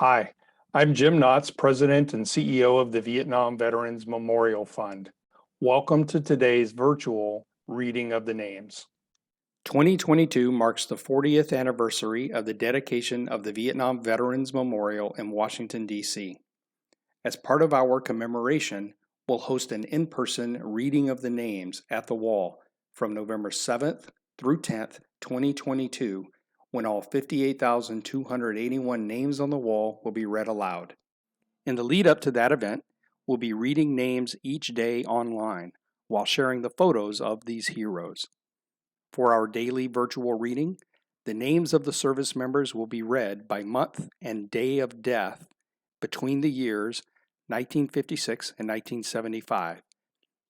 Hi, I'm Jim Knotts, President and CEO of the Vietnam Veterans Memorial Fund. Welcome to today's virtual reading of the names. 2022 marks the 40th anniversary of the dedication of the Vietnam Veterans Memorial in Washington, D.C. As part of our commemoration, we'll host an in-person reading of the names at the wall from November 7th through 10th, 2022, when all 58,281 names on the wall will be read aloud. In the lead up to that event, we'll be reading names each day online while sharing the photos of these heroes. For our daily virtual reading, the names of the service members will be read by month and day of death between the years 1956 and 1975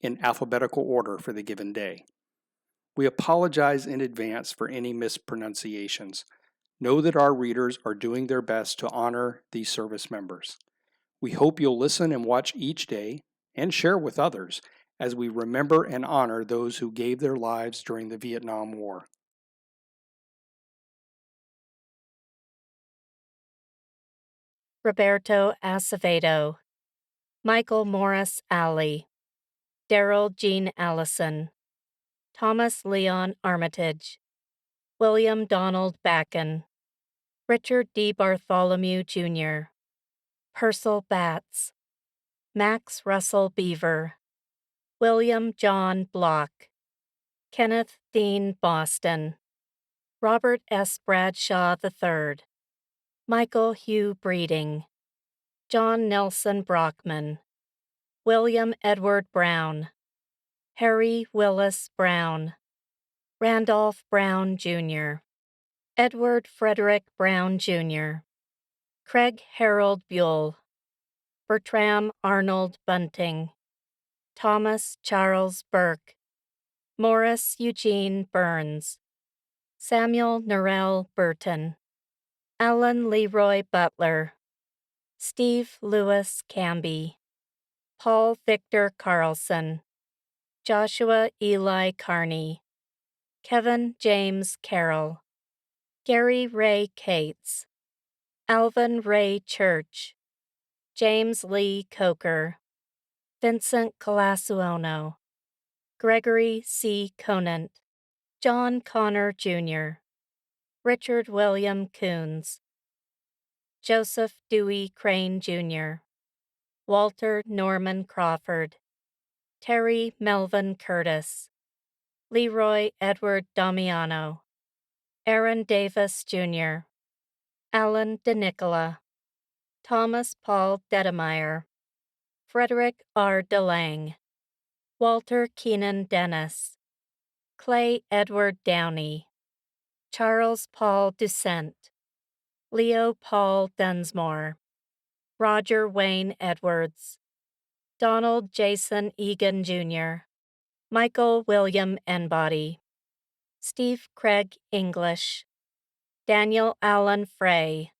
in alphabetical order for the given day. We apologize in advance for any mispronunciations. Know that our readers are doing their best to honor these service members. We hope you'll listen and watch each day and share with others as we remember and honor those who gave their lives during the Vietnam War. Roberto Acevedo, Michael Morris Alley, Daryl Jean Allison, Thomas Leon Armitage, William Donald Backen, Richard D. Bartholomew Jr., Purcell Batts, Max Russell Beaver, William John Block, Kenneth Dean Boston, Robert S. Bradshaw III, Michael Hugh Breeding, John Nelson Brockman, William Edward Brown, Harry Willis Brown, Randolph Brown Jr., Edward Frederick Brown Jr., Craig Harold Buell, Bertram Arnold Bunting, Thomas Charles Burke, Morris Eugene Burns, Samuel Norrell Burton, Alan Leroy Butler, Steve Lewis Camby, Paul Victor Carlson, Joshua Eli Carney, Kevin James Carroll, Gary Ray Cates, Alvin Ray Church, James Lee Coker, Vincent Colasuono, Gregory C. Conant, John Connor Jr., Richard William Coons, Joseph Dewey Crane Jr., Walter Norman Crawford, Terry Melvin Curtis, Leroy Edward Damiano, Aaron Davis Jr., Alan DeNicola, Thomas Paul Dedemeyer, Frederick R. DeLange, Walter Keenan Dennis, Clay Edward Downey, Charles Paul Ducent, Leo Paul Dunsmore, Roger Wayne Edwards, Donald Jason Egan Jr., Michael William Enbody, Steve Craig English, Daniel Allen Frey,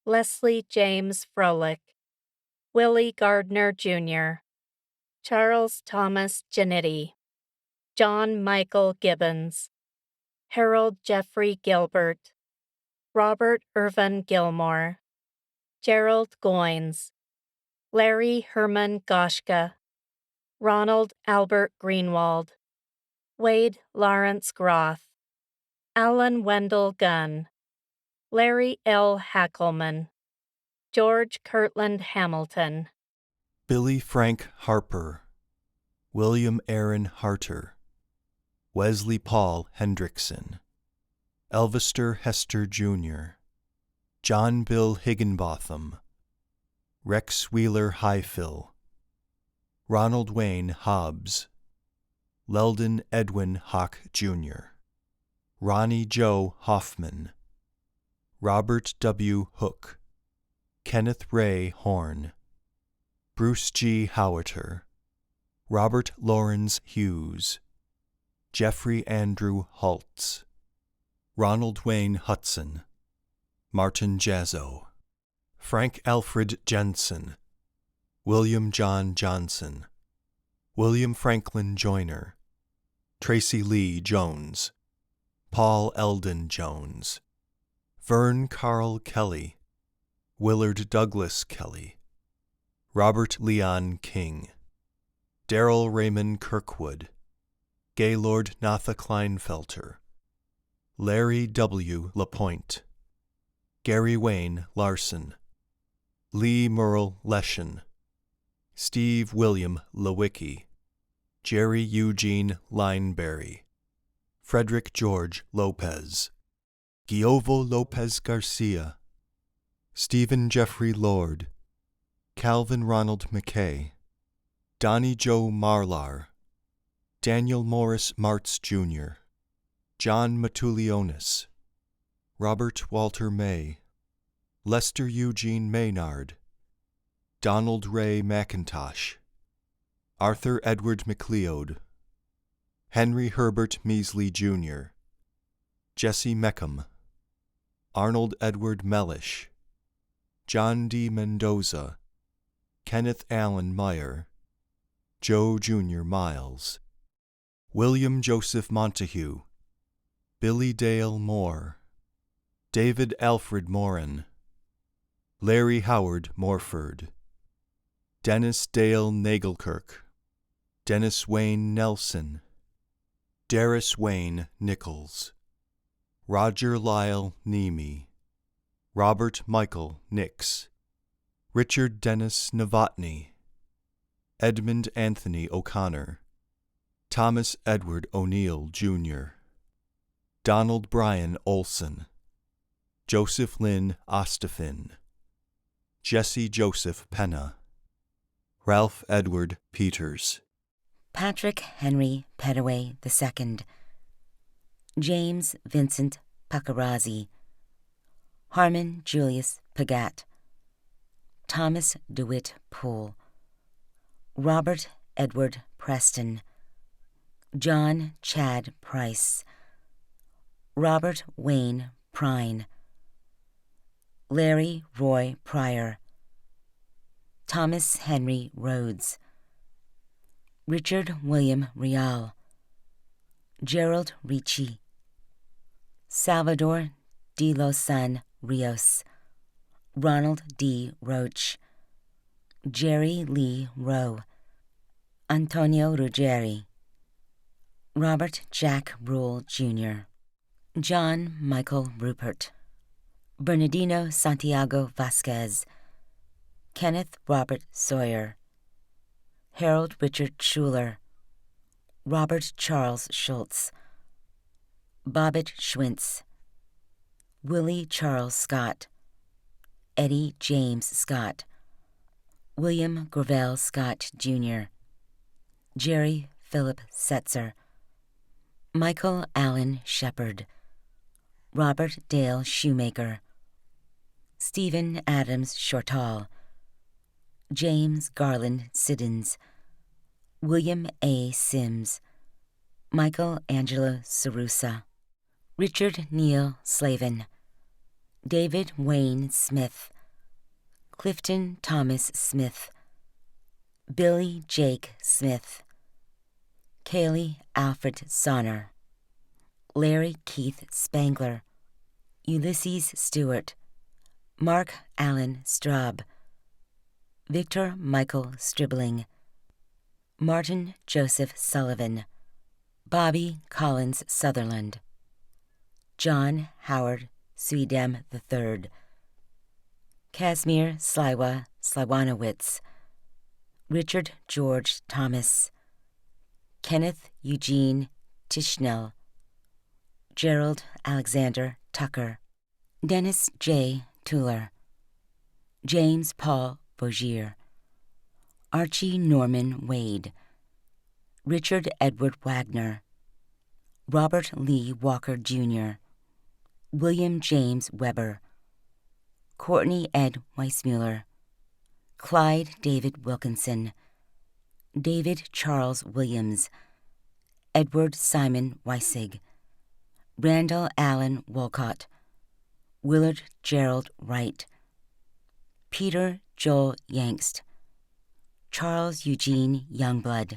Leslie James Froelich, Willie Gardner Jr., Charles Thomas Janetti, John Michael Gibbons, Harold Jeffrey Gilbert, Robert Irvin Gilmore, Gerald Goines, Larry Herman Goshka, Ronald Albert Greenwald, Wade Lawrence Groth, Alan Wendell Gunn, Larry L. Hackelman, George Kirtland Hamilton, Billy Frank Harper, William Aaron Harter, Wesley Paul Hendrickson, Elvister Hester Jr., John Bill Higginbotham, Rex Wheeler Highfill, Ronald Wayne Hobbs, Leldon Edwin Hawk Jr., Ronnie Joe Hoffman, Robert W. Hook, Kenneth Ray Horn, Bruce G. Howater, Robert Lawrence Hughes, Jeffrey Andrew Haltz, Ronald Wayne Hudson, Martin Jazzo, Frank Alfred Jensen, William John Johnson, William Franklin Joyner, Tracy Lee Jones, Paul Eldon Jones, Vern Carl Kelly, Willard Douglas Kelly, Robert Leon King, Darrell Raymond Kirkwood, Gaylord Natha Kleinfelter, Larry W. Lapointe, Gary Wayne Larson, Lee Merle Leshen, Steve William Lewicki, Jerry Eugene Lineberry, Frederick George Lopez, Giovo Lopez Garcia, Stephen Jeffrey Lord, Calvin Ronald McKay, Donnie Joe Marlar, Daniel Morris Martz Jr., John Matulionis, Robert Walter May, Lester Eugene Maynard, Donald Ray McIntosh, Arthur Edward McLeod, Henry Herbert Measley Jr., Jesse Meckham, Arnold Edward Mellish, John D. Mendoza, Kenneth Allen Meyer, Joe Jr. Miles, William Joseph Montague, Billy Dale Moore, David Alfred Morin, Larry Howard Morford, Dennis Dale Nagelkirk, Dennis Wayne Nelson, Darris Wayne Nichols, Roger Lyle Nemi, Robert Michael Nix, Richard Dennis Novotny, Edmund Anthony O'Connor, Thomas Edward O'Neill, Jr., Donald Bryan Olson, Joseph Lynn Ostafin, Jesse Joseph Penna, Ralph Edward Peters, Patrick Henry Pettaway II, James Vincent Pacarazzi, Harmon Julius Pagat, Thomas DeWitt Poole, Robert Edward Preston, John Chad Price, Robert Wayne Prine, Larry Roy Pryor, Thomas Henry Rhodes, Richard William Rial, Gerald Ricci, Salvador de Lozan Rios, Ronald D. Roach, Jerry Lee Rowe, Antonio Ruggeri, Robert Jack Rule, Jr., John Michael Rupert, Bernardino Santiago Vasquez, Kenneth Robert Sawyer, Harold Richard Schuler, Robert Charles Schultz, Bobbitt Schwintz, Willie Charles Scott, Eddie James Scott, William Gravel Scott, Jr., Jerry Philip Setzer, Michael Allen Shepard, Robert Dale Shoemaker, Stephen Adams Shortall, James Garland Siddons, William A. Sims, Michael Angelo Sarusa, Richard Neal Slavin, David Wayne Smith, Clifton Thomas Smith, Billy Jake Smith, Kaylee Alfred Sonner, Larry Keith Spangler, Ulysses Stewart, Mark Allen Straub, Victor Michael Stribling, Martin Joseph Sullivan, Bobby Collins Sutherland, John Howard Suidem III, Casimir Sliwa Sliwanowitz, Richard George Thomas, Kenneth Eugene Tishnell, Gerald Alexander Tucker, Dennis J. Tuller, James Paul Bogier, Archie Norman Wade, Richard Edward Wagner, Robert Lee Walker, Jr., William James Weber, Courtney Ed Weissmuller, Clyde David Wilkinson, David Charles Williams, Edward Simon Weissig, Randall Allen Wolcott, Willard Gerald Wright, Peter Joel Yangst, Charles Eugene Youngblood,